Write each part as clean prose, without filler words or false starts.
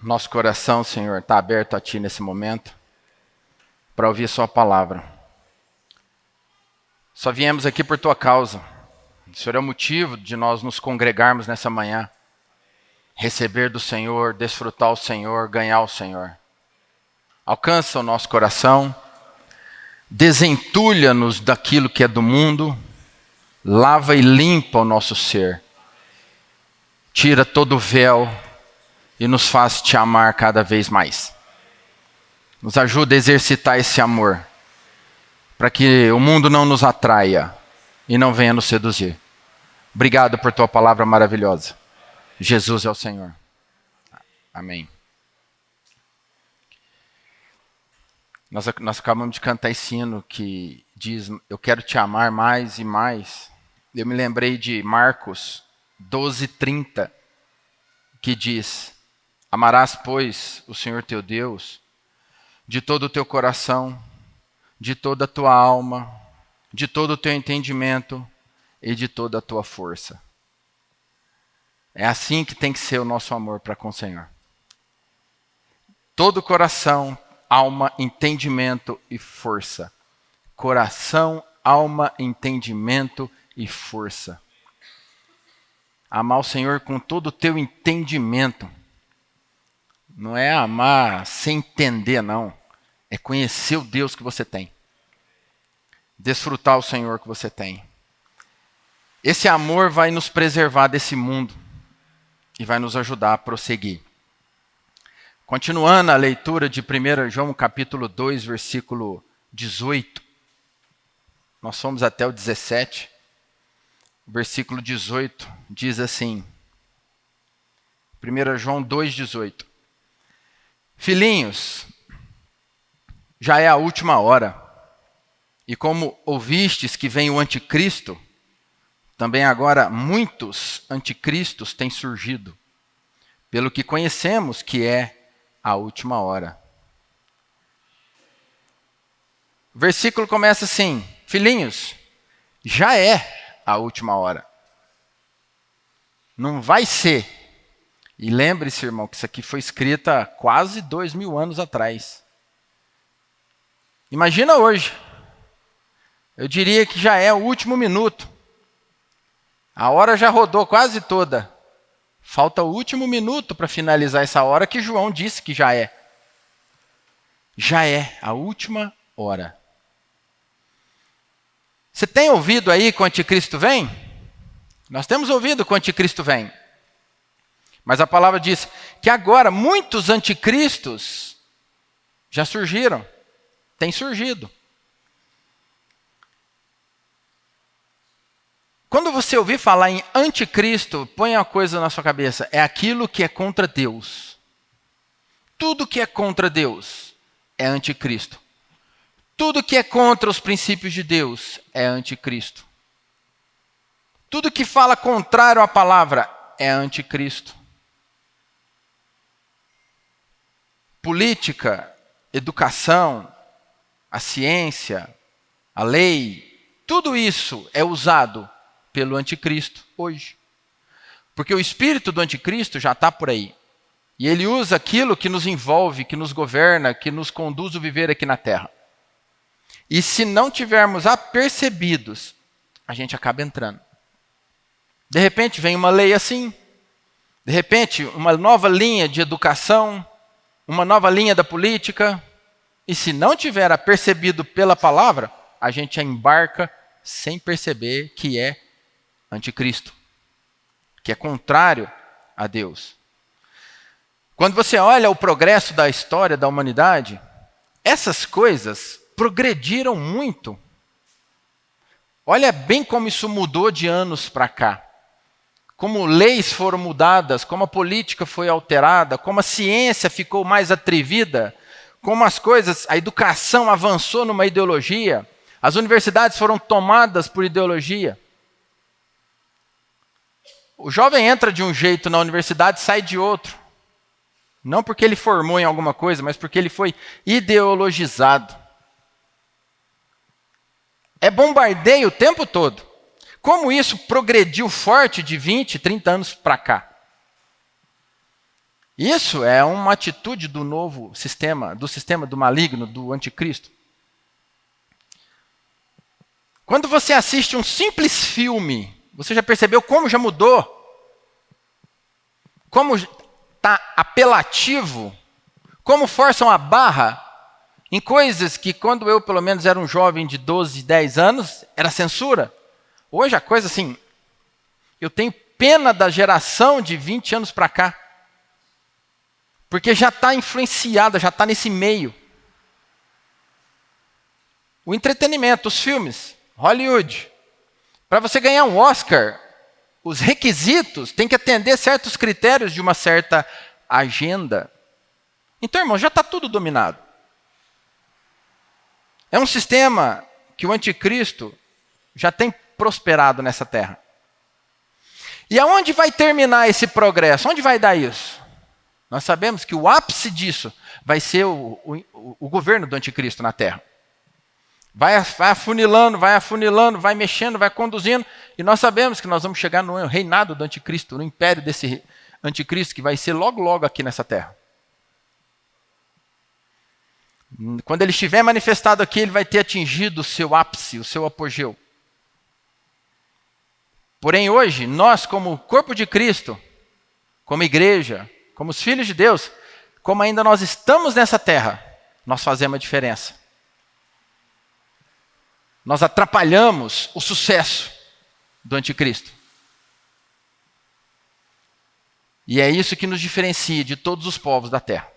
Nosso coração, Senhor, está aberto a Ti nesse momento para ouvir Sua palavra. Só viemos aqui por Tua causa. O Senhor é o motivo de nós nos congregarmos nessa manhã. Receber do Senhor, desfrutar o Senhor, ganhar o Senhor. Alcança o nosso coração, desentulha-nos daquilo que é do mundo, lava e limpa o nosso ser. Tira todo o véu e nos faz Te amar cada vez mais. Nos ajuda a exercitar esse amor, para que o mundo não nos atraia e não venha nos seduzir. Obrigado por Tua palavra maravilhosa. Jesus é o Senhor. Amém. Nós acabamos de cantar esse hino que diz: eu quero Te amar mais e mais. Eu me lembrei de Marcos 12:30, que diz: amarás, pois, o Senhor teu Deus de todo o teu coração, de toda a tua alma, de todo o teu entendimento e de toda a tua força. É assim que tem que ser o nosso amor para com o Senhor. Todo coração, alma, entendimento e força. Coração, alma, entendimento e força. Amar o Senhor com todo o teu entendimento. Não é amar sem entender, não. É conhecer o Deus que você tem. Desfrutar o Senhor que você tem. Esse amor vai nos preservar desse mundo e vai nos ajudar a prosseguir. Continuando a leitura de 1 João capítulo 2, versículo 18. Nós fomos até o 17. O versículo 18 diz assim. 1 João 2,18. Filhinhos, já é a última hora. E como ouvistes que vem o anticristo, também agora muitos anticristos têm surgido, pelo que conhecemos que é a última hora. O versículo começa assim: filhinhos, já é a última hora. Não vai ser. E lembre-se, irmão, que isso aqui foi escrito há quase 2000 anos atrás. Imagina hoje. Eu diria que já é o último minuto. A hora já rodou quase toda. Falta o último minuto para finalizar essa hora que João disse que já é. Já é a última hora. Você tem ouvido aí que o anticristo vem? Nós temos ouvido que o anticristo vem. Mas a palavra diz que agora muitos anticristos já surgiram, têm surgido. Quando você ouvir falar em anticristo, põe uma coisa na sua cabeça: é aquilo que é contra Deus. Tudo que é contra Deus é anticristo. Tudo que é contra os princípios de Deus é anticristo. Tudo que fala contrário à palavra é anticristo. Política, educação, a ciência, a lei, tudo isso é usado pelo anticristo hoje. Porque o espírito do anticristo já está por aí. E ele usa aquilo que nos envolve, que nos governa, que nos conduz a viver aqui na terra. E se não tivermos apercebidos, a gente acaba entrando. De repente vem uma lei assim. De repente uma nova linha de educação, uma nova linha da política, e se não tiver apercebido pela palavra, a gente embarca sem perceber que é anticristo, que é contrário a Deus. Quando você olha o progresso da história da humanidade, essas coisas progrediram muito. Olha bem como isso mudou de anos para cá. Como leis foram mudadas, como a política foi alterada, como a ciência ficou mais atrevida, como as coisas, a educação avançou numa ideologia, as universidades foram tomadas por ideologia. O jovem entra de um jeito na universidade e sai de outro. Não porque ele formou em alguma coisa, mas porque ele foi ideologizado. É bombardeio o tempo todo. Como isso progrediu forte de 20, 30 anos para cá. Isso é uma atitude do novo sistema, do maligno, do anticristo. Quando você assiste um simples filme, você já percebeu como já mudou? Como está apelativo? Como forçam a barra em coisas que quando eu, pelo menos, era um jovem de 12, 10 anos, era censura. Hoje a coisa assim, eu tenho pena da geração de 20 anos para cá. Porque já está influenciada, já está nesse meio. O entretenimento, os filmes, Hollywood. Para você ganhar um Oscar, os requisitos têm que atender certos critérios de uma certa agenda. Então, irmão, já está tudo dominado. É um sistema que o anticristo já tem prosperado nessa terra. E aonde vai terminar esse progresso? Onde vai dar isso? Nós sabemos que o ápice disso vai ser o governo do anticristo na terra. Vai afunilando, vai mexendo, vai conduzindo. E nós sabemos que nós vamos chegar no reinado do anticristo, no império desse anticristo, que vai ser logo, logo aqui nessa terra. Quando ele estiver manifestado aqui, ele vai ter atingido o seu ápice, o seu apogeu. Porém, hoje, nós, como corpo de Cristo, como igreja, como os filhos de Deus, como ainda nós estamos nessa terra, nós fazemos a diferença. Nós atrapalhamos o sucesso do anticristo. E é isso que nos diferencia de todos os povos da terra.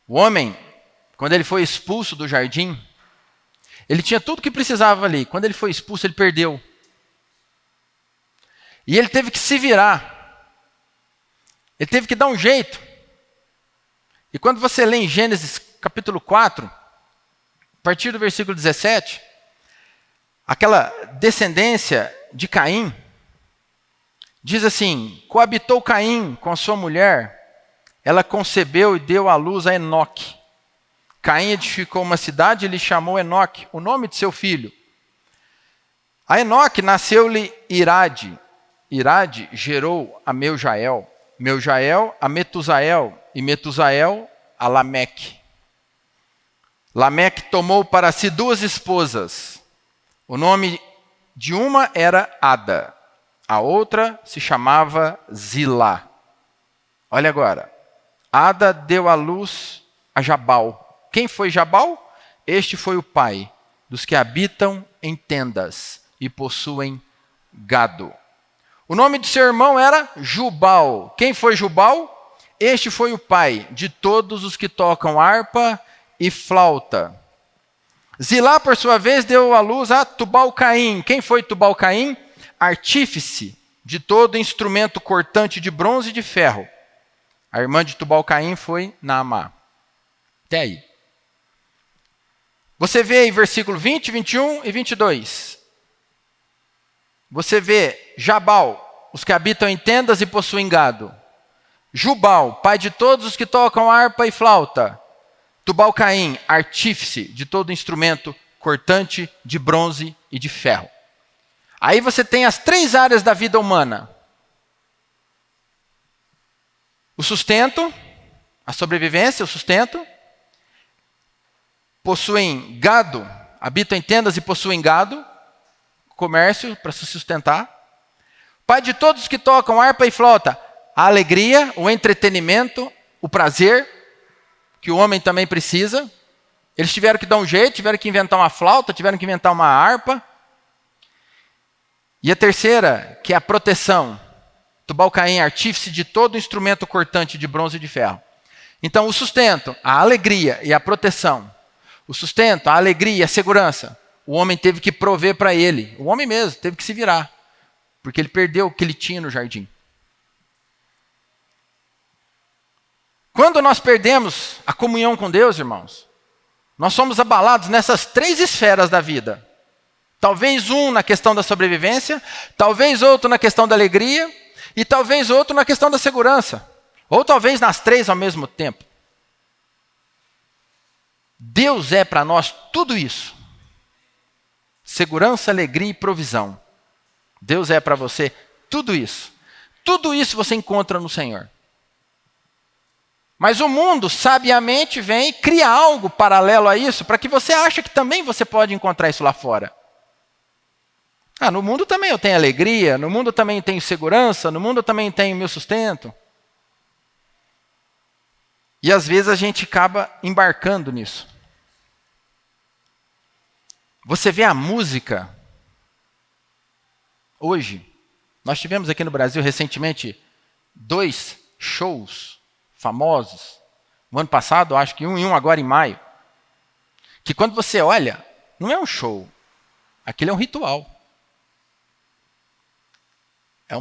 O homem, quando ele foi expulso do jardim, ele tinha tudo o que precisava ali. Quando ele foi expulso, ele perdeu. E ele teve que se virar. Ele teve que dar um jeito. E quando você lê em Gênesis capítulo 4, a partir do versículo 17, aquela descendência de Caim, diz assim: coabitou Caim com a sua mulher, ela concebeu e deu à luz a Enoque. Caim edificou uma cidade e lhe chamou Enoque, o nome de seu filho. A Enoque nasceu-lhe Irade. Irade gerou a Meujael. Meujael a Metusael. E Metusael a Lameque. Lameque tomou para si 2 esposas. O nome de uma era Ada. A outra se chamava Zilá. Olha agora. Ada deu à luz a Jabal. Quem foi Jabal? Este foi o pai dos que habitam em tendas e possuem gado. O nome de seu irmão era Jubal. Quem foi Jubal? Este foi o pai de todos os que tocam harpa e flauta. Zilá, por sua vez, deu à luz a Tubal-Caim. Quem foi Tubal-Caim? Artífice de todo instrumento cortante de bronze e de ferro. A irmã de Tubal-Caim foi Naamá. Até aí. Você vê aí versículo 20, 21 e 22. Você vê Jabal, os que habitam em tendas e possuem gado. Jubal, pai de todos os que tocam harpa e flauta. Tubal-Caim, artífice de todo instrumento cortante de bronze e de ferro. Aí você tem as 3 áreas da vida humana. O sustento, a sobrevivência, o sustento. Possuem gado, habitam em tendas e possuem gado, comércio para se sustentar. Pai de todos que tocam harpa e flauta, a alegria, o entretenimento, o prazer, que o homem também precisa. Eles tiveram que dar um jeito, tiveram que inventar uma flauta, tiveram que inventar uma harpa. E a terceira, que é a proteção. Tubal-Caim, artífice de todo instrumento cortante de bronze e de ferro. Então, o sustento, a alegria e a proteção. O sustento, a alegria e a segurança. O homem teve que prover para ele. O homem mesmo teve que se virar. Porque ele perdeu o que ele tinha no jardim. Quando nós perdemos a comunhão com Deus, irmãos, nós somos abalados nessas 3 esferas da vida. Talvez um na questão da sobrevivência, talvez outro na questão da alegria, e talvez outro na questão da segurança. Ou talvez nas 3 ao mesmo tempo. Deus é para nós tudo isso. Segurança, alegria e provisão. Deus é para você tudo isso. Tudo isso você encontra no Senhor. Mas o mundo, sabiamente, vem e cria algo paralelo a isso, para que você ache que também você pode encontrar isso lá fora. No mundo também eu tenho alegria, no mundo também tenho segurança, no mundo também tenho meu sustento. E às vezes a gente acaba embarcando nisso. Você vê a música, hoje, nós tivemos aqui no Brasil recentemente 2 shows famosos. No ano passado, acho que um agora em maio. Que quando você olha, não é um show. Aquilo é um ritual. É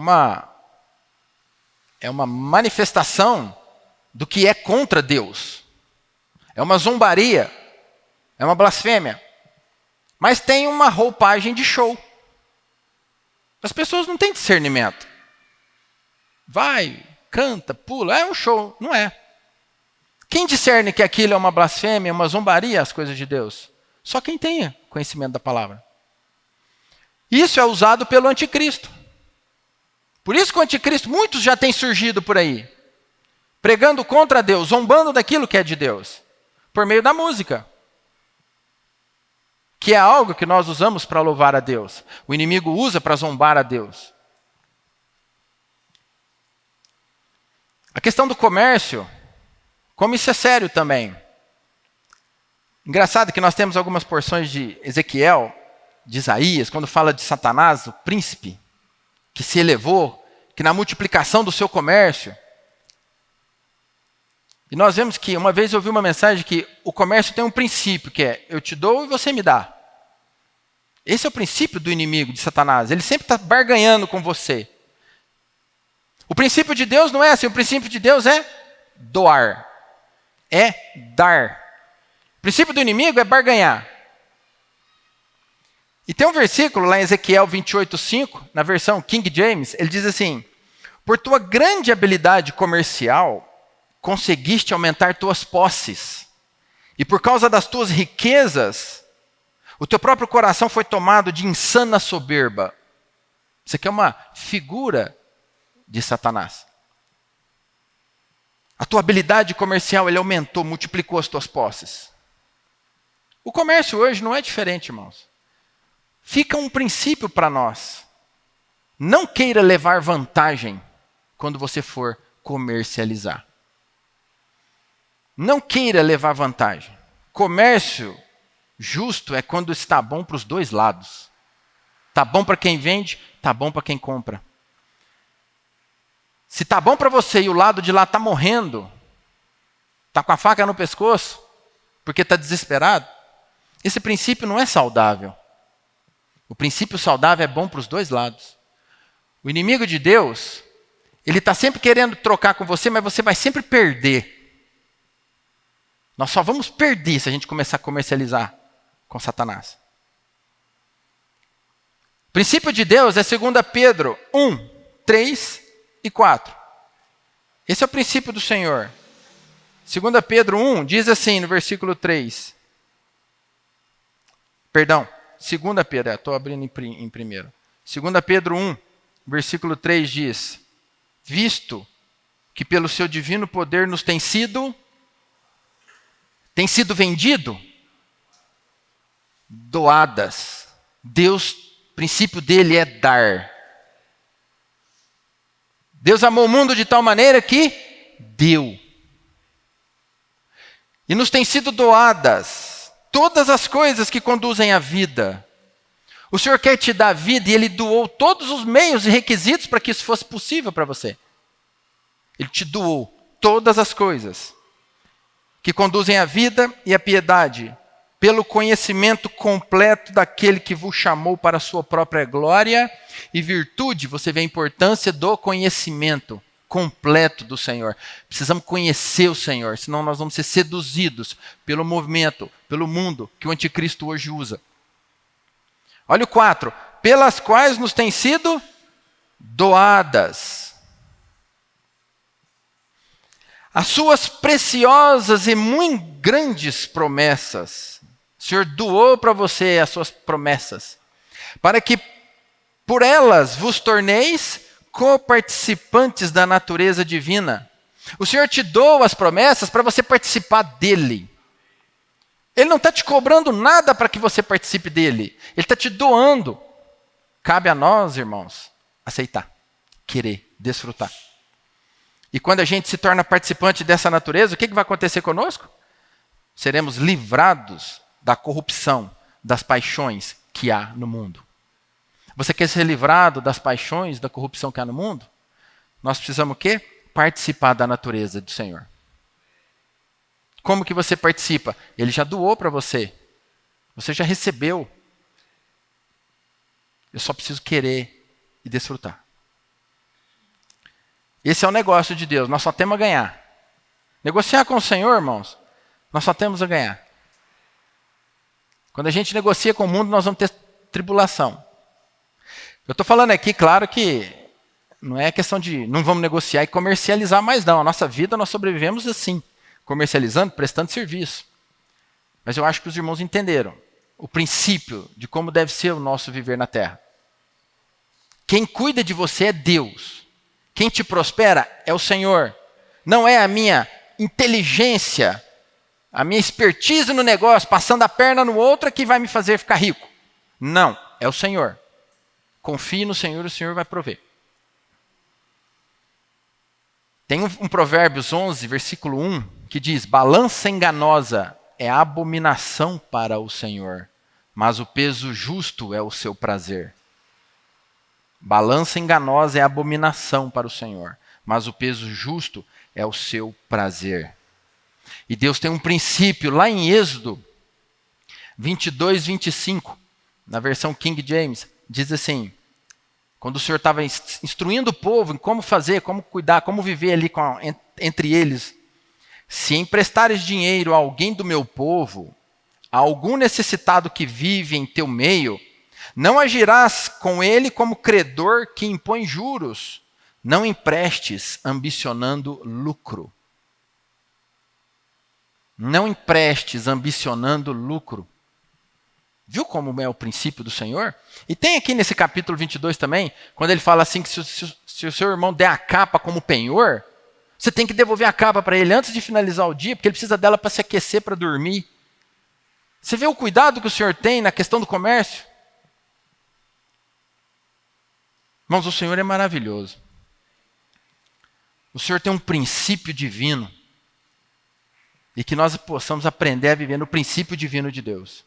uma manifestação do que é contra Deus. É uma zombaria. É uma blasfêmia. Mas tem uma roupagem de show. As pessoas não têm discernimento. Vai, canta, pula, é um show, não é. Quem discerne que aquilo é uma blasfêmia, uma zombaria às coisas de Deus? Só quem tenha conhecimento da palavra. Isso é usado pelo anticristo. Por isso que o anticristo, muitos já têm surgido por aí, pregando contra Deus, zombando daquilo que é de Deus, por meio da música. Que é algo que nós usamos para louvar a Deus. O inimigo usa para zombar a Deus. A questão do comércio, como isso é sério também. Engraçado que nós temos algumas porções de Ezequiel, de Isaías, quando fala de Satanás, o príncipe, que se elevou, que na multiplicação do seu comércio. E nós vemos que, uma vez eu ouvi uma mensagem que o comércio tem um princípio, que é, eu te dou e você me dá. Esse é o princípio do inimigo, de Satanás. Ele sempre está barganhando com você. O princípio de Deus não é assim. O princípio de Deus é doar. É dar. O princípio do inimigo é barganhar. E tem um versículo lá em Ezequiel 28:5, na versão King James, ele diz assim: por tua grande habilidade comercial, conseguiste aumentar tuas posses. E por causa das tuas riquezas, o teu próprio coração foi tomado de insana soberba. Isso aqui é uma figura de Satanás. A tua habilidade comercial, ele aumentou, multiplicou as tuas posses. O comércio hoje não é diferente, irmãos. Fica um princípio para nós. Não queira levar vantagem quando você for comercializar. Não queira levar vantagem. Comércio justo é quando está bom para os dois lados. Está bom para quem vende, está bom para quem compra. Se está bom para você e o lado de lá está morrendo, está com a faca no pescoço, porque está desesperado, esse princípio não é saudável. O princípio saudável é bom para os dois lados. O inimigo de Deus, ele está sempre querendo trocar com você, mas você vai sempre perder. Nós só vamos perder se a gente começar a comercializar com Satanás. O princípio de Deus é 2 Pedro 1, 3 e 4. Esse é o princípio do Senhor. 2 Pedro 1 diz assim no versículo 3. Perdão, 2 Pedro, estou abrindo em primeiro. 2 Pedro 1, versículo 3 diz: visto que pelo seu divino poder nos tem sido vendido, doadas. Deus, o princípio dele é dar. Deus amou o mundo de tal maneira que deu. E nos tem sido doadas todas as coisas que conduzem à vida. O Senhor quer te dar vida e Ele doou todos os meios e requisitos para que isso fosse possível para você. Ele te doou todas as coisas que conduzem à vida e à piedade, pelo conhecimento completo daquele que vos chamou para a sua própria glória e virtude. Você vê a importância do conhecimento completo do Senhor. Precisamos conhecer o Senhor, senão nós vamos ser seduzidos pelo movimento, pelo mundo que o anticristo hoje usa. Olha o 4. Pelas quais nos têm sido doadas as suas preciosas e muito grandes promessas. O Senhor doou para você as suas promessas, para que por elas vos torneis coparticipantes da natureza divina. O Senhor te doa as promessas para você participar dele. Ele não está te cobrando nada para que você participe dele. Ele está te doando. Cabe a nós, irmãos, aceitar, querer, desfrutar. E quando a gente se torna participante dessa natureza, o que vai acontecer conosco? Seremos livrados da corrupção, das paixões que há no mundo. Você quer ser livrado das paixões, da corrupção que há no mundo? Nós precisamos o quê? Participar da natureza do Senhor. Como que você participa? Ele já doou para você. Você já recebeu. Eu só preciso querer e desfrutar. Esse é o negócio de Deus. Nós só temos a ganhar. Negociar com o Senhor, irmãos, nós só temos a ganhar. Quando a gente negocia com o mundo, nós vamos ter tribulação. Eu estou falando aqui, claro que não é questão de não vamos negociar e comercializar mais não. A nossa vida nós sobrevivemos assim, comercializando, prestando serviço. Mas eu acho que os irmãos entenderam o princípio de como deve ser o nosso viver na terra. Quem cuida de você é Deus. Quem te prospera é o Senhor. Não é a minha inteligência, a minha expertise no negócio, passando a perna no outro que vai me fazer ficar rico. Não, é o Senhor. Confie no Senhor e o Senhor vai prover. Tem um Provérbios 11, versículo 1, que diz: balança enganosa é abominação para o Senhor, mas o peso justo é o seu prazer. Balança enganosa é abominação para o Senhor, mas o peso justo é o seu prazer. E Deus tem um princípio lá em Êxodo 22, 25, na versão King James, diz assim: quando o Senhor estava instruindo o povo em como fazer, como cuidar, como viver ali entre eles, se emprestares dinheiro a alguém do meu povo, a algum necessitado que vive em teu meio, não agirás com ele como credor que impõe juros. Não emprestes ambicionando lucro. Não emprestes ambicionando lucro. Viu como é o princípio do Senhor? E tem aqui nesse capítulo 22 também, quando ele fala assim que se o seu irmão der a capa como penhor, você tem que devolver a capa para ele antes de finalizar o dia, porque ele precisa dela para se aquecer, para dormir. Você vê o cuidado que o Senhor tem na questão do comércio? Irmãos, o Senhor é maravilhoso. O Senhor tem um princípio divino. E que nós possamos aprender a viver no princípio divino de Deus.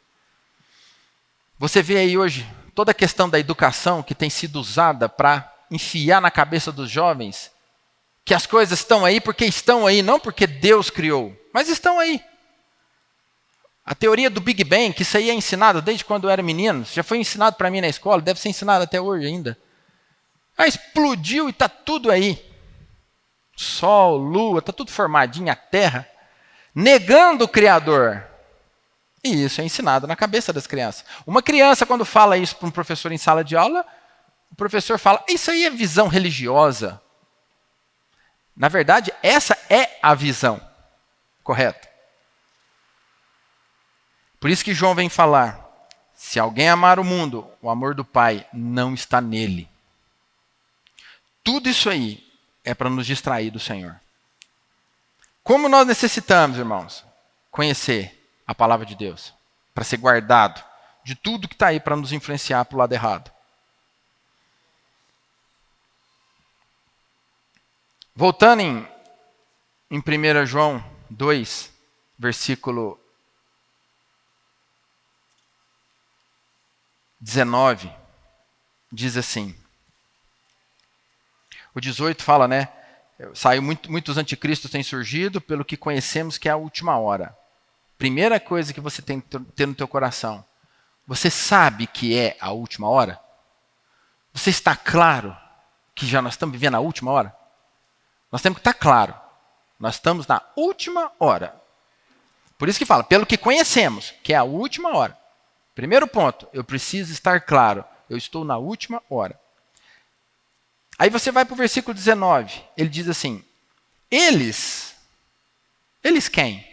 Você vê aí hoje toda a questão da educação que tem sido usada para enfiar na cabeça dos jovens que as coisas estão aí porque estão aí, não porque Deus criou, mas estão aí. A teoria do Big Bang, que isso aí é ensinado desde quando eu era menino, já foi ensinado para mim na escola, deve ser ensinado até hoje ainda. Explodiu e está tudo aí. Sol, lua, está tudo formadinho, a terra. Negando o Criador. E isso é ensinado na cabeça das crianças. Uma criança, quando fala isso para um professor em sala de aula, o professor fala: isso aí é visão religiosa. Na verdade, essa é a visão correta. Por isso que João vem falar: se alguém amar o mundo, o amor do Pai não está nele. Tudo isso aí é para nos distrair do Senhor. Como nós necessitamos, irmãos, conhecer a palavra de Deus, para ser guardado de tudo que está aí para nos influenciar para o lado errado. Voltando em 1 João 2, versículo 19, diz assim. O 18 fala, né? Muitos anticristos têm surgido, pelo que conhecemos que é a última hora. Primeira coisa que você tem que ter no teu coração. Você sabe que é a última hora? Você está claro que já nós estamos vivendo a última hora? Nós temos que estar claro. Nós estamos na última hora. Por isso que fala, pelo que conhecemos, que é a última hora. Primeiro ponto, eu preciso estar claro. Eu estou na última hora. Aí você vai para o versículo 19. Ele diz assim: Eles quem?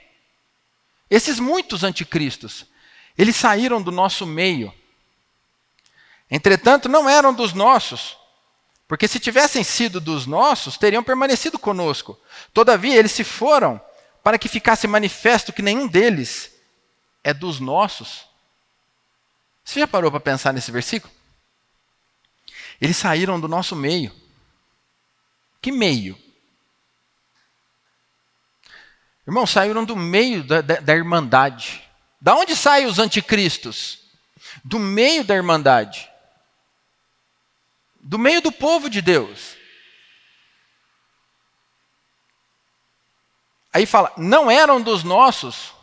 Esses muitos anticristos, eles saíram do nosso meio. Entretanto, não eram dos nossos, Porque se tivessem sido dos nossos, teriam permanecido conosco. Todavia, eles se foram para que ficasse manifesto que nenhum deles é dos nossos. Você já parou para pensar nesse versículo? Eles saíram do nosso meio. Que meio? Irmão, saíram do meio da irmandade. Da onde saem os anticristos? Do meio da irmandade. Do meio do povo de Deus. Aí fala, não eram dos nossos.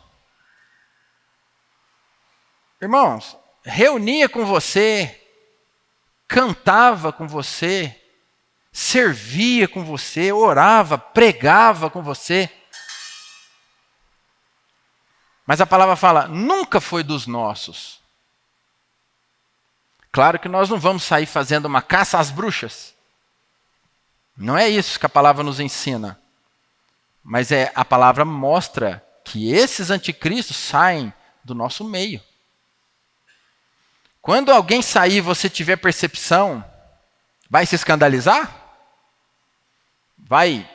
Irmãos, reunia com você, cantava com você, servia com você, orava, pregava com você. Mas a palavra fala, nunca foi dos nossos. Claro que nós não vamos sair fazendo uma caça às bruxas. Não é isso que a palavra nos ensina. Mas a palavra mostra que esses anticristos saem do nosso meio. Quando alguém sair e você tiver percepção, vai se escandalizar? Vai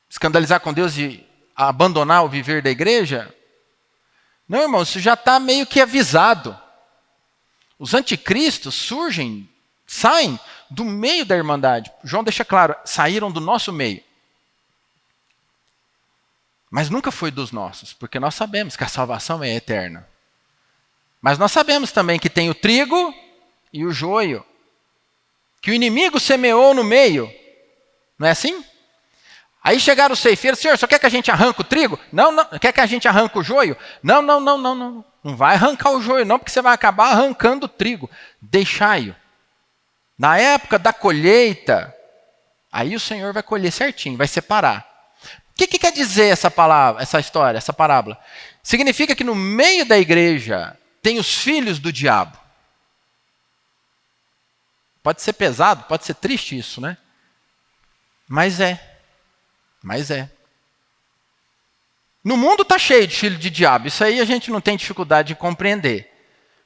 escandalizar com Deus e abandonar o viver da igreja? Não, irmão, isso já está meio que avisado. Os anticristos saem do meio da irmandade. João deixa claro, saíram do nosso meio. Mas nunca foi dos nossos, porque nós sabemos que a salvação é eterna. Mas nós sabemos também que tem o trigo e o joio. Que o inimigo semeou no meio. Não é assim? Aí chegaram os ceifeiros, Senhor, só quer que a gente arranque o trigo? Não, não. Quer que a gente arranque o joio? Não. Não vai arrancar o joio não, porque você vai acabar arrancando o trigo. Deixai-o. Na época da colheita, aí o Senhor vai colher certinho, vai separar. O que quer dizer essa palavra, essa história, essa parábola? Significa que no meio da igreja tem os filhos do diabo. Pode ser pesado, pode ser triste isso, né? Mas é. No mundo está cheio de filho de diabo. Isso aí a gente não tem dificuldade de compreender.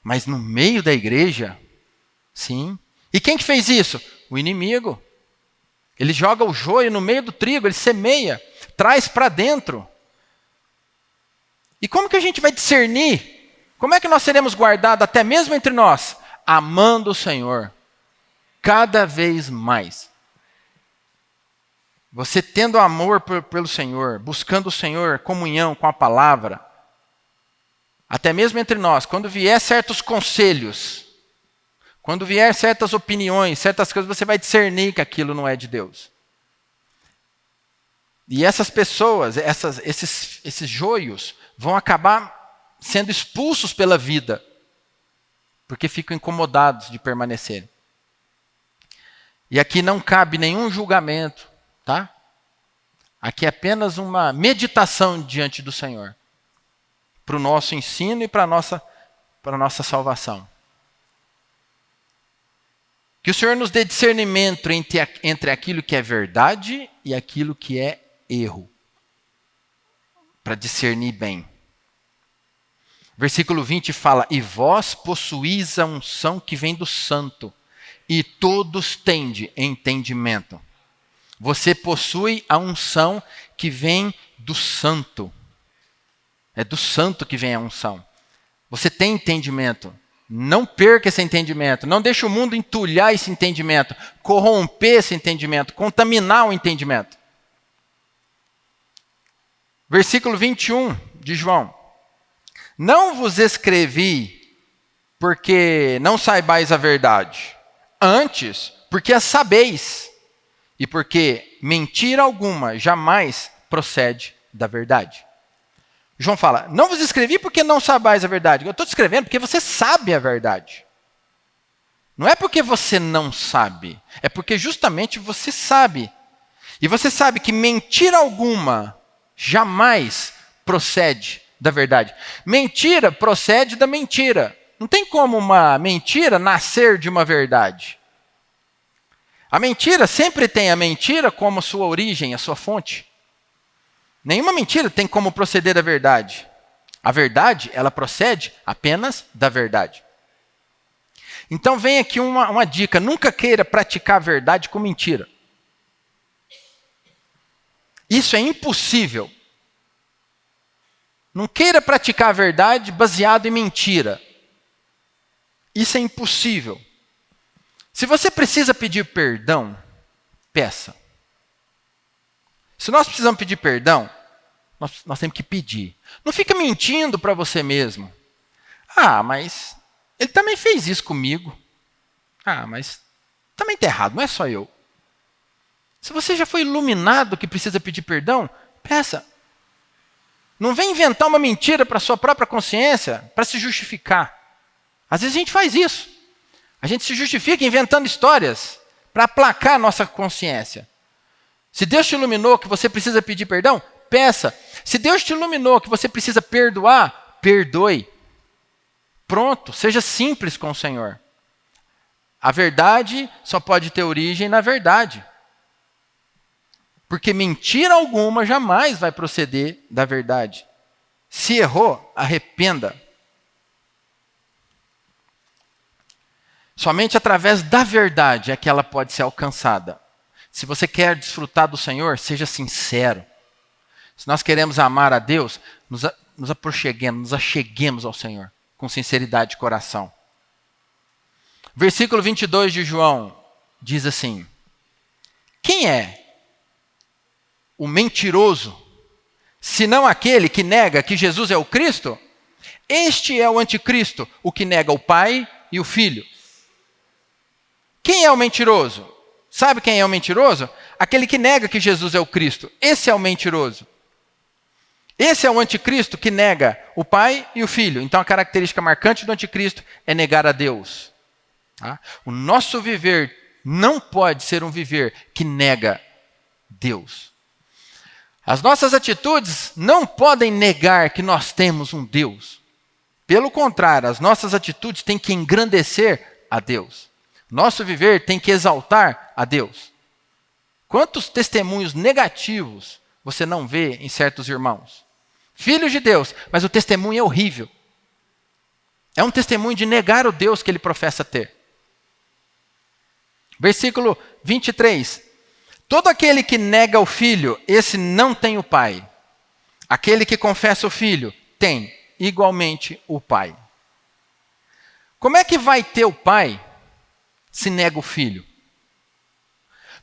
Mas no meio da igreja, sim. E quem que fez isso? O inimigo. Ele joga o joio no meio do trigo, ele semeia, traz para dentro. E como que a gente vai discernir? Como é que nós seremos guardados até mesmo entre nós? Amando o Senhor. Cada vez mais. Você tendo amor pelo Senhor, buscando o Senhor, comunhão com a palavra, até mesmo entre nós, quando vier certos conselhos, quando vier certas opiniões, certas coisas, você vai discernir que aquilo não é de Deus. E essas pessoas, esses joios, vão acabar sendo expulsos pela vida, porque ficam incomodados de permanecer. E aqui não cabe nenhum julgamento. Tá? Aqui é apenas uma meditação diante do Senhor. Para o nosso ensino e para a nossa salvação. Que o Senhor nos dê discernimento entre aquilo que é verdade e aquilo que é erro. Para discernir bem. Versículo 20 fala, e vós possuís a unção que vem do santo, e todos tende entendimento. Você possui a unção que vem do santo. É do santo que vem a unção. Você tem entendimento. Não perca esse entendimento. Não deixe o mundo entulhar esse entendimento. Corromper esse entendimento. Contaminar o entendimento. Versículo 21 de João. Não vos escrevi porque não saibais a verdade. Antes, porque a sabeis. E porque mentira alguma jamais procede da verdade. João fala, não vos escrevi porque não sabais a verdade. Eu estou te escrevendo porque você sabe a verdade. Não é porque você não sabe. É porque justamente você sabe. E você sabe que mentira alguma jamais procede da verdade. Mentira procede da mentira. Não tem como uma mentira nascer de uma verdade. A mentira sempre tem a mentira como sua origem, a sua fonte. Nenhuma mentira tem como proceder da verdade. A verdade, ela procede apenas da verdade. Então vem aqui uma dica: nunca queira praticar a verdade com mentira. Isso é impossível. Não queira praticar a verdade baseado em mentira. Isso é impossível. Se você precisa pedir perdão, peça. Se nós precisamos pedir perdão, nós temos que pedir. Não fica mentindo para você mesmo. Ah, mas ele também fez isso comigo. Ah, mas também está errado, não é só eu. Se você já foi iluminado que precisa pedir perdão, peça. Não vem inventar uma mentira para a sua própria consciência, para se justificar. Às vezes a gente faz isso. A gente se justifica inventando histórias para aplacar a nossa consciência. Se Deus te iluminou que você precisa pedir perdão, peça. Se Deus te iluminou que você precisa perdoar, perdoe. Pronto, seja simples com o Senhor. A verdade só pode ter origem na verdade. Porque mentira alguma jamais vai proceder da verdade. Se errou, arrependa. Somente através da verdade é que ela pode ser alcançada. Se você quer desfrutar do Senhor, seja sincero. Se nós queremos amar a Deus, nos aproxeguemos, nos acheguemos ao Senhor, com sinceridade de coração. Versículo 22 de João diz assim: quem é o mentiroso, senão aquele que nega que Jesus é o Cristo? Este é o anticristo, o que nega o Pai e o Filho. Quem é o mentiroso? Sabe quem é o mentiroso? Aquele que nega que Jesus é o Cristo. Esse é o mentiroso. Esse é o anticristo que nega o Pai e o Filho. Então a característica marcante do anticristo é negar a Deus. Tá? O nosso viver não pode ser um viver que nega Deus. As nossas atitudes não podem negar que nós temos um Deus. Pelo contrário, as nossas atitudes têm que engrandecer a Deus. Nosso viver tem que exaltar a Deus. Quantos testemunhos negativos você não vê em certos irmãos? Filhos de Deus, mas o testemunho é horrível. É um testemunho de negar o Deus que ele professa ter. Versículo 23. Todo aquele que nega o Filho, esse não tem o Pai. Aquele que confessa o Filho, tem igualmente o Pai. Como é que vai ter o Pai se nega o Filho?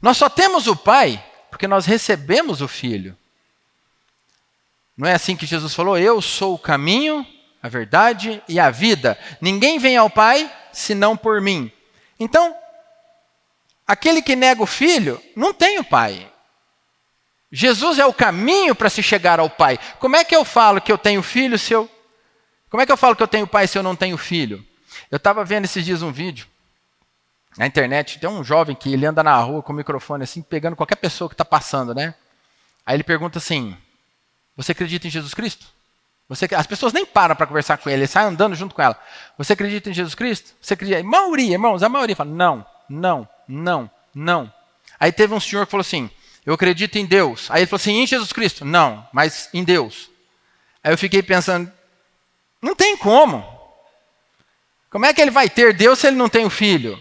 Nós só temos o Pai porque nós recebemos o Filho. Não é assim que Jesus falou? Eu sou o caminho, a verdade e a vida. Ninguém vem ao Pai senão por mim. Então, aquele que nega o Filho não tem o Pai. Jesus é o caminho para se chegar ao Pai. Como é que eu falo que eu tenho filho se eu... Como é que eu falo que eu tenho pai se eu não tenho filho? Eu estava vendo esses dias um vídeo na internet. Tem um jovem que ele anda na rua com o microfone assim, pegando qualquer pessoa que está passando, né? Aí ele pergunta assim: você acredita em Jesus Cristo? As pessoas nem param para conversar com ele, ele sai andando junto com ela. Você acredita em Jesus Cristo? Você acredita? A maioria, irmãos, a maioria fala: não, não, não, não. Aí teve um senhor que falou assim: eu acredito em Deus. Aí ele falou assim: em Jesus Cristo? Não, mas em Deus. Aí eu fiquei pensando, não tem como. Como é que ele vai ter Deus se ele não tem o Filho?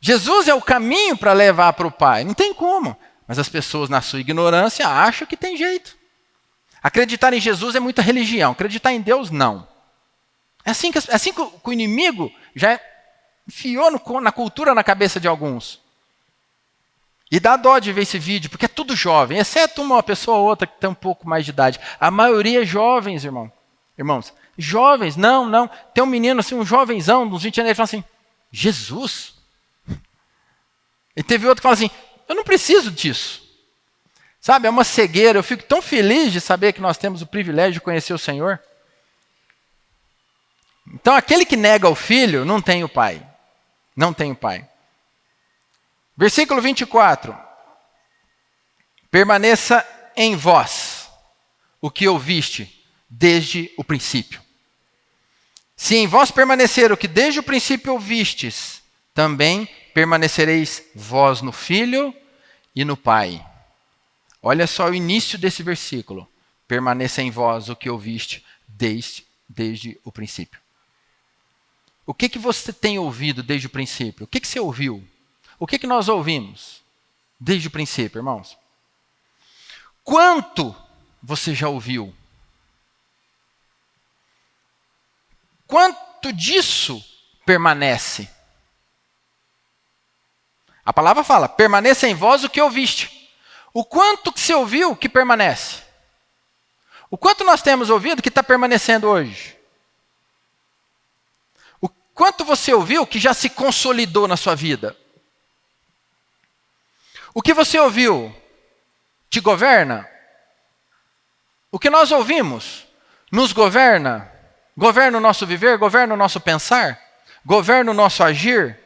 Jesus é o caminho para levar para o Pai. Não tem como. Mas as pessoas, na sua ignorância, acham que tem jeito. Acreditar em Jesus é muita religião. Acreditar em Deus, não. É assim que o inimigo já enfiou na cultura, na cabeça de alguns. E dá dó de ver esse vídeo, porque é tudo jovem, exceto uma pessoa ou outra que tem um pouco mais de idade. A maioria é jovens, irmãos. Jovens, não. Tem um menino assim, um jovenzão, uns 20 anos, ele fala assim: Jesus? E teve outro que fala assim: eu não preciso disso. Sabe, é uma cegueira. Eu fico tão feliz de saber que nós temos o privilégio de conhecer o Senhor. Então, aquele que nega o Filho não tem o Pai. Não tem o Pai. Versículo 24. Permaneça em vós o que ouviste desde o princípio. Se em vós permanecer o que desde o princípio ouvistes, também permanecereis vós no Filho e no Pai. Olha só o início desse versículo. Permaneça em vós o que ouviste desde o princípio. O que você tem ouvido desde o princípio? O que você ouviu? O que nós ouvimos desde o princípio, irmãos? Quanto você já ouviu? Quanto disso permanece? A palavra fala, permaneça em vós o que ouviste. O quanto que você ouviu que permanece? O quanto nós temos ouvido que está permanecendo hoje? O quanto você ouviu que já se consolidou na sua vida? O que você ouviu te governa? O que nós ouvimos nos governa? Governa o nosso viver? Governa o nosso pensar? Governa o nosso agir?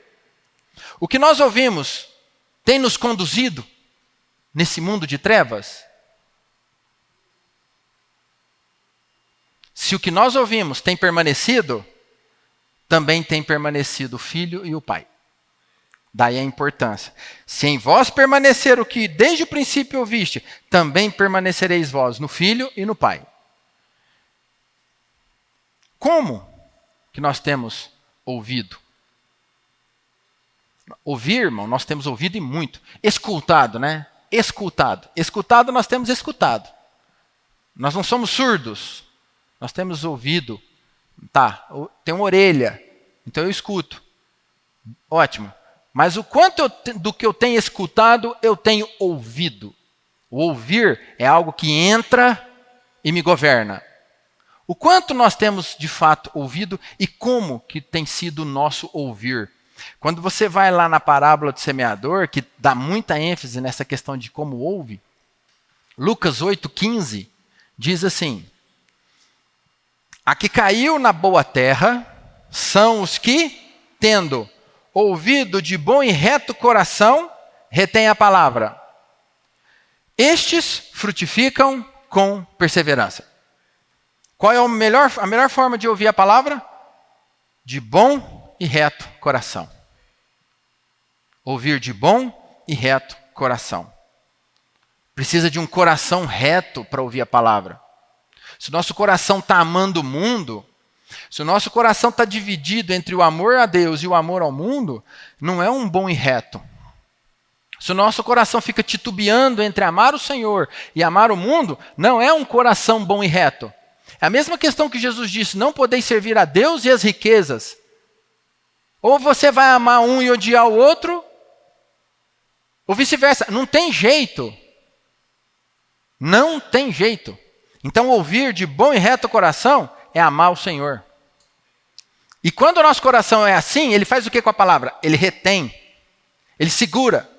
O que nós ouvimos tem nos conduzido nesse mundo de trevas? Se o que nós ouvimos tem permanecido, também tem permanecido o Filho e o Pai. Daí a importância. Se em vós permanecer o que desde o princípio ouviste, também permanecereis vós no Filho e no Pai. Como que nós temos ouvido? Ouvir, irmão, nós temos ouvido e muito. Escutado, né? Escutado. Escutado, nós temos escutado. Nós não somos surdos. Nós temos ouvido. Tá, tem uma orelha. Então eu escuto. Ótimo. Mas o quanto do que eu tenho escutado, eu tenho ouvido. O ouvir é algo que entra e me governa. O quanto nós temos de fato ouvido e como que tem sido o nosso ouvir. Quando você vai lá na parábola do semeador, que dá muita ênfase nessa questão de como ouve, Lucas 8,15 diz assim: a que caiu na boa terra são os que, tendo ouvido de bom e reto coração, retém a palavra. Estes frutificam com perseverança. Qual é a melhor forma de ouvir a palavra? De bom e reto coração. Ouvir de bom e reto coração. Precisa de um coração reto para ouvir a palavra. Se o nosso coração está amando o mundo, se o nosso coração está dividido entre o amor a Deus e o amor ao mundo, não é um bom e reto. Se o nosso coração fica titubeando entre amar o Senhor e amar o mundo, não é um coração bom e reto. É a mesma questão que Jesus disse, não podeis servir a Deus e as riquezas. Ou você vai amar um e odiar o outro, ou vice-versa. Não tem jeito. Não tem jeito. Então, ouvir de bom e reto coração é amar o Senhor. E quando o nosso coração é assim, ele faz o que com a palavra? Ele retém. Ele segura.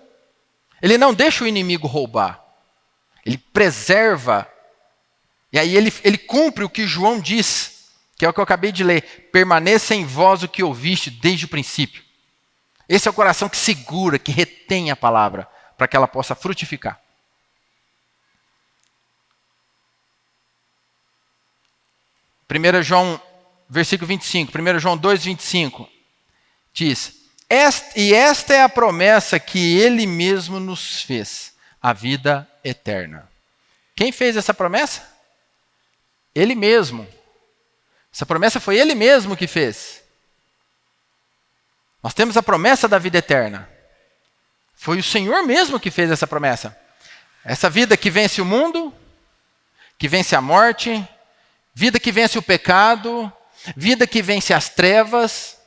Ele não deixa o inimigo roubar. Ele preserva. E aí ele cumpre o que João diz, que é o que eu acabei de ler. Permaneça em vós o que ouviste desde o princípio. Esse é o coração que segura, que retém a palavra, para que ela possa frutificar. João, versículo 25, 1 João 2, 25, diz, esta é a promessa que ele mesmo nos fez, a vida eterna. Quem fez essa promessa? Ele mesmo. Essa promessa foi ele mesmo que fez. Nós temos a promessa da vida eterna. Foi o Senhor mesmo que fez essa promessa. Essa vida que vence o mundo, que vence a morte, vida que vence o pecado, vida que vence as trevas,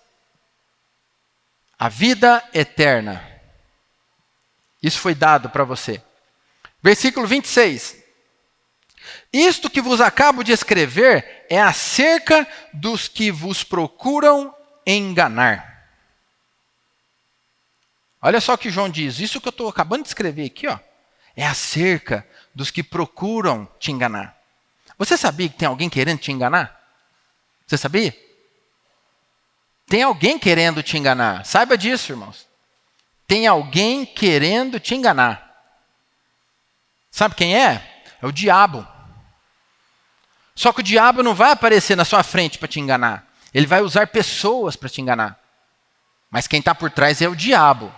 a vida eterna. Isso foi dado para você. Versículo 26. Isto que vos acabo de escrever é acerca dos que vos procuram enganar. Olha só o que João diz. Isso que eu estou acabando de escrever aqui, ó, é acerca dos que procuram te enganar. Você sabia que tem alguém querendo te enganar? Você sabia? Tem alguém querendo te enganar. Saiba disso, irmãos. Tem alguém querendo te enganar. Sabe quem é? É o diabo. Só que o diabo não vai aparecer na sua frente para te enganar. Ele vai usar pessoas para te enganar. Mas quem está por trás é o diabo.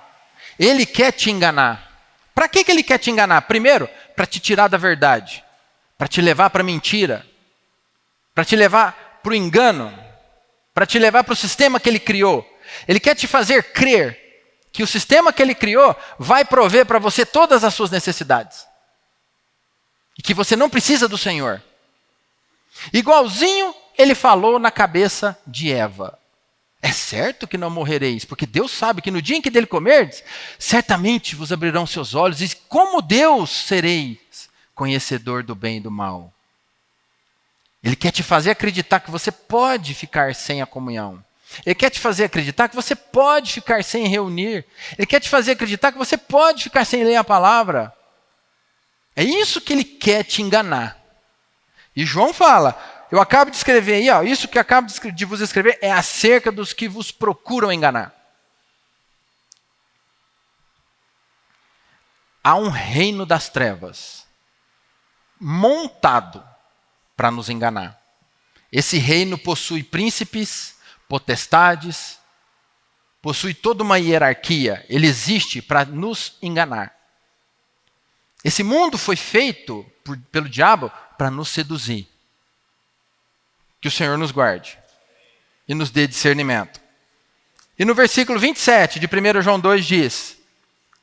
Ele quer te enganar. Para que ele quer te enganar? Primeiro, para te tirar da verdade. Para te levar para a mentira. Para te levar para o engano. para te levar para o sistema que ele criou. Ele quer te fazer crer que o sistema que ele criou vai prover para você todas as suas necessidades. E que você não precisa do Senhor. Igualzinho ele falou na cabeça de Eva. É certo que não morrereis, porque Deus sabe que no dia em que dele comerdes, certamente vos abrirão seus olhos, e como Deus sereis conhecedor do bem e do mal. Ele quer te fazer acreditar que você pode ficar sem a comunhão. Ele quer te fazer acreditar que você pode ficar sem reunir. Ele quer te fazer acreditar que você pode ficar sem ler a palavra. É isso que ele quer te enganar. E João fala, eu acabo de escrever aí, ó, isso que eu acabo de vos escrever é acerca dos que vos procuram enganar. Há um reino das trevas montado para nos enganar. Esse reino possui príncipes, potestades, possui toda uma hierarquia. Ele existe para nos enganar. Esse mundo foi feito pelo diabo para nos seduzir. Que o Senhor nos guarde e nos dê discernimento. E no versículo 27 de 1 João 2 diz: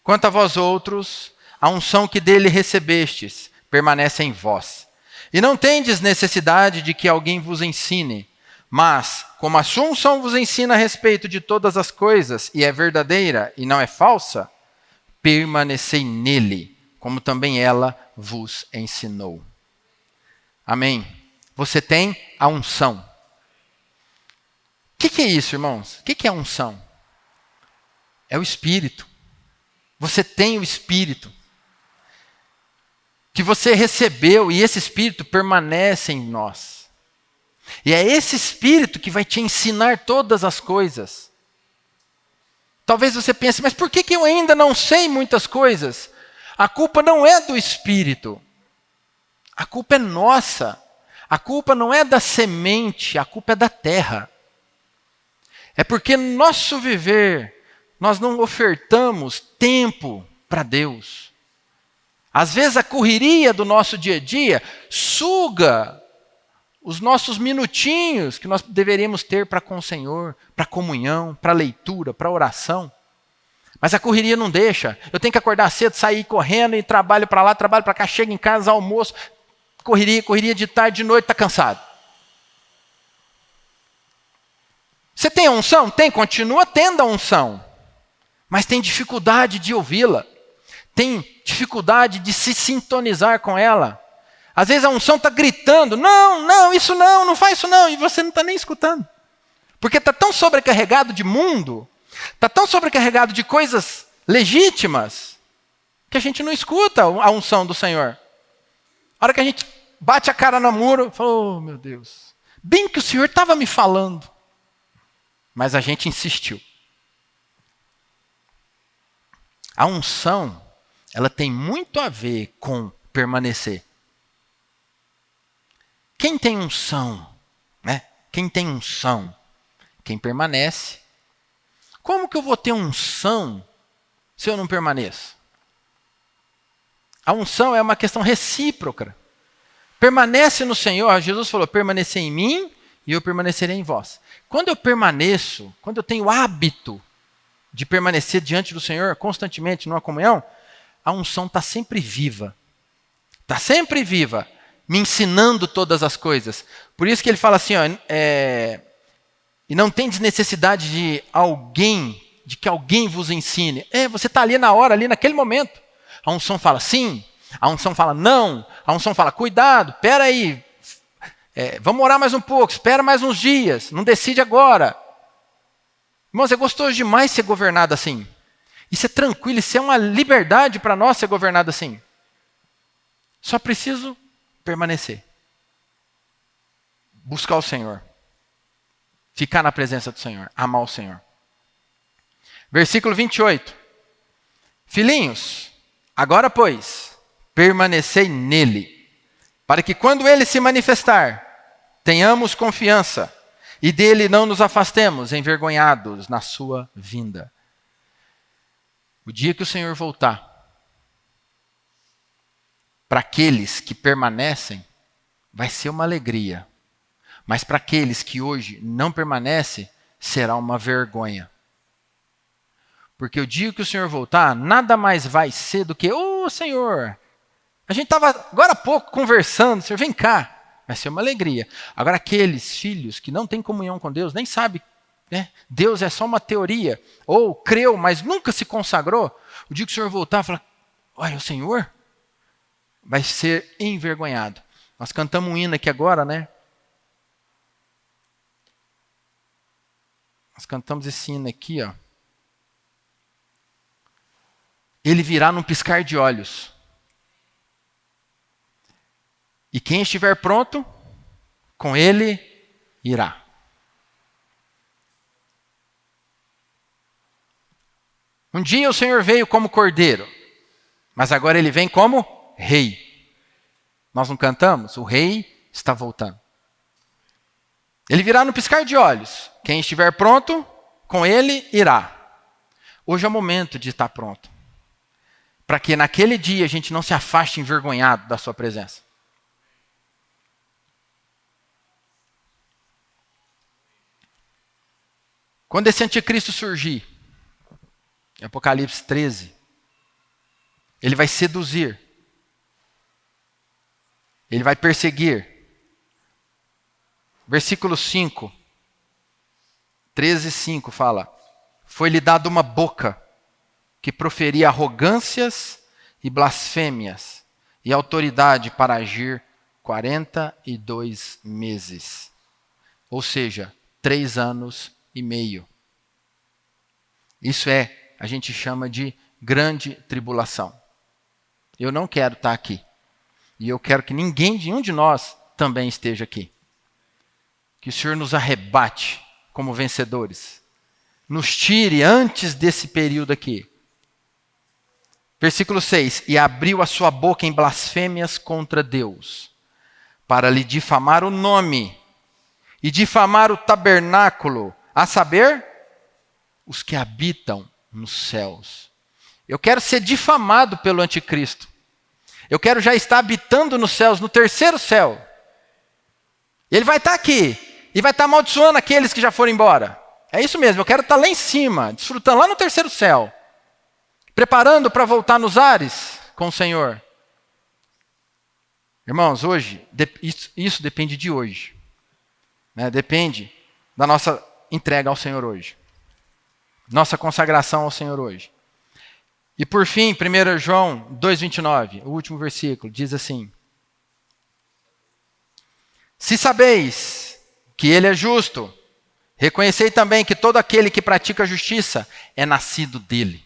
quanto a vós outros, a unção que dele recebestes permanece em vós. E não tendes necessidade de que alguém vos ensine, mas, como a sua unção vos ensina a respeito de todas as coisas, e é verdadeira e não é falsa, permanecei nele, como também ela vos ensinou. Amém. Você tem a unção. O que é isso, irmãos? O que é a unção? É o Espírito. Você tem o Espírito que você recebeu, e esse Espírito permanece em nós. E é esse Espírito que vai te ensinar todas as coisas. Talvez você pense, mas por que eu ainda não sei muitas coisas? A culpa não é do Espírito. A culpa é nossa. A culpa não é da semente, a culpa é da terra. É porque no nosso viver, nós não ofertamos tempo para Deus. Às vezes a correria do nosso dia a dia suga os nossos minutinhos que nós deveríamos ter para com o Senhor, para comunhão, para leitura, para oração. Mas a correria não deixa. Eu tenho que acordar cedo, sair correndo e trabalho para lá, trabalho para cá, chego em casa, almoço, correria de tarde, de noite, está cansado. Você tem a unção? Tem, continua tendo a unção. Mas tem dificuldade de ouvi-la. Tem dificuldade de se sintonizar com ela. Às vezes a unção está gritando, não, isso não faz isso não, e você não está nem escutando. Porque está tão sobrecarregado de mundo, está tão sobrecarregado de coisas legítimas, que a gente não escuta a unção do Senhor. A hora que a gente bate a cara no muro, fala, oh meu Deus, bem que o Senhor estava me falando. Mas a gente insistiu. A unção, ela tem muito a ver com permanecer. Quem tem unção, né? Quem tem unção? Quem permanece. Como que eu vou ter unção se eu não permaneço? A unção é uma questão recíproca. Permanece no Senhor. Jesus falou, permanecer em mim e eu permanecerei em vós. Quando eu permaneço, quando eu tenho o hábito de permanecer diante do Senhor constantemente numa comunhão, a unção está sempre viva. Está sempre viva, me ensinando todas as coisas. Por isso que ele fala assim, ó, e não tendes necessidade de que alguém vos ensine. Você está ali na hora, ali naquele momento. A unção fala sim, a unção fala não, a unção fala cuidado, espera aí, vamos orar mais um pouco, espera mais uns dias, não decide agora. Irmãos, é gostoso demais ser governado assim. Isso é tranquilo, isso é uma liberdade para nós ser governado assim. Só preciso permanecer. Buscar o Senhor. Ficar na presença do Senhor. Amar o Senhor. Versículo 28. Filhinhos, agora pois, permanecei nele, para que quando ele se manifestar, tenhamos confiança e dele não nos afastemos envergonhados na sua vinda. O dia que o Senhor voltar, para aqueles que permanecem, vai ser uma alegria. Mas para aqueles que hoje não permanecem, será uma vergonha. Porque o dia que o Senhor voltar, nada mais vai ser do que, ô Senhor, a gente estava agora há pouco conversando, Senhor, vem cá. Vai ser uma alegria. Agora aqueles filhos que não têm comunhão com Deus, nem sabem, né? Deus é só uma teoria, ou creu, mas nunca se consagrou, o dia que o Senhor voltar, fala, olha, o Senhor vai ser envergonhado. Nós cantamos um hino aqui agora, né? Nós cantamos esse hino aqui, ó. Ele virá num piscar de olhos. E quem estiver pronto, com ele irá. Um dia o Senhor veio como cordeiro, mas agora ele vem como rei. Nós não cantamos? O rei está voltando. Ele virá no piscar de olhos. Quem estiver pronto, com ele irá. Hoje é o momento de estar pronto. Para que naquele dia a gente não se afaste envergonhado da sua presença. Quando esse anticristo surgir, em Apocalipse 13, ele vai seduzir, ele vai perseguir. Versículo 5, 13:5 fala, foi-lhe dado uma boca que proferia arrogâncias e blasfêmias, e autoridade para agir 42 meses. Ou seja, 3 anos e meio. Isso a gente chama de grande tribulação. Eu não quero estar aqui. E eu quero que nenhum de nós também esteja aqui. Que o Senhor nos arrebate como vencedores. Nos tire antes desse período aqui. Versículo 6. E abriu a sua boca em blasfêmias contra Deus, para lhe difamar o nome e difamar o tabernáculo, a saber, os que habitam nos céus. Eu quero ser difamado pelo anticristo. Eu quero já estar habitando nos céus, no terceiro céu. Ele vai estar aqui e vai estar amaldiçoando aqueles que já foram embora. É isso mesmo, eu quero estar lá em cima, desfrutando lá no terceiro céu. Preparando para voltar nos ares com o Senhor. Irmãos, hoje, isso depende de hoje. Né? Depende da nossa entrega ao Senhor hoje. Nossa consagração ao Senhor hoje. E por fim, 1 João 2,29, o último versículo, diz assim: se sabeis que Ele é justo, reconhecei também que todo aquele que pratica a justiça é nascido dele.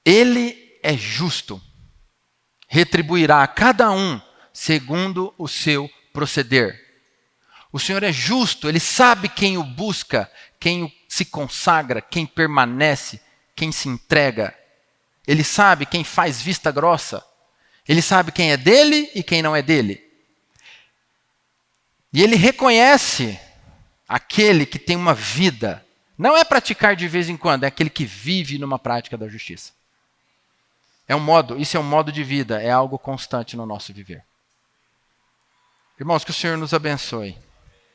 Ele é justo, retribuirá a cada um segundo o seu proceder. O Senhor é justo, Ele sabe quem o busca, quem se consagra, quem permanece, quem se entrega. Ele sabe quem faz vista grossa. Ele sabe quem é dele e quem não é dele. E Ele reconhece aquele que tem uma vida. Não é praticar de vez em quando, é aquele que vive numa prática da justiça. Isso é um modo de vida, é algo constante no nosso viver. Irmãos, que o Senhor nos abençoe,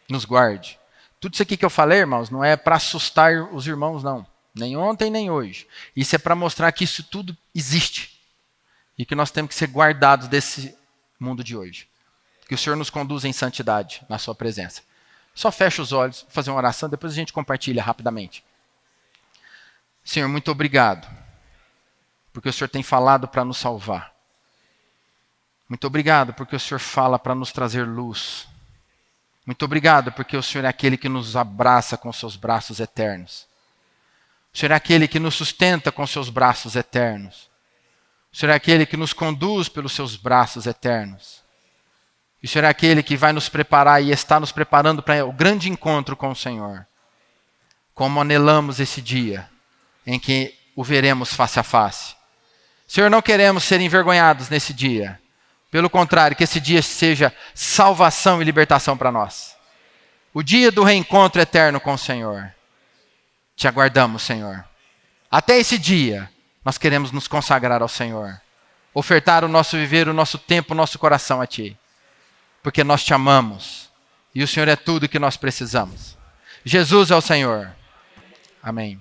nos guarde. Tudo isso aqui que eu falei, irmãos, não é para assustar os irmãos, não. Nem ontem, nem hoje. Isso é para mostrar que isso tudo existe. E que nós temos que ser guardados desse mundo de hoje. Que o Senhor nos conduza em santidade, na sua presença. Só fecha os olhos, fazer uma oração, depois a gente compartilha rapidamente. Senhor, muito obrigado. Porque o Senhor tem falado para nos salvar. Muito obrigado porque o Senhor fala para nos trazer luz. Muito obrigado porque o Senhor é aquele que nos abraça com seus braços eternos. O Senhor é aquele que nos sustenta com seus braços eternos. O Senhor é aquele que nos conduz pelos seus braços eternos. E o Senhor é aquele que vai nos preparar e está nos preparando para o grande encontro com o Senhor. Como anelamos esse dia em que o veremos face a face. Senhor, não queremos ser envergonhados nesse dia. Pelo contrário, que esse dia seja salvação e libertação para nós. O dia do reencontro eterno com o Senhor. Te aguardamos, Senhor. Até esse dia, nós queremos nos consagrar ao Senhor. Ofertar o nosso viver, o nosso tempo, o nosso coração a Ti. Porque nós te amamos. E o Senhor é tudo que nós precisamos. Jesus é o Senhor. Amém.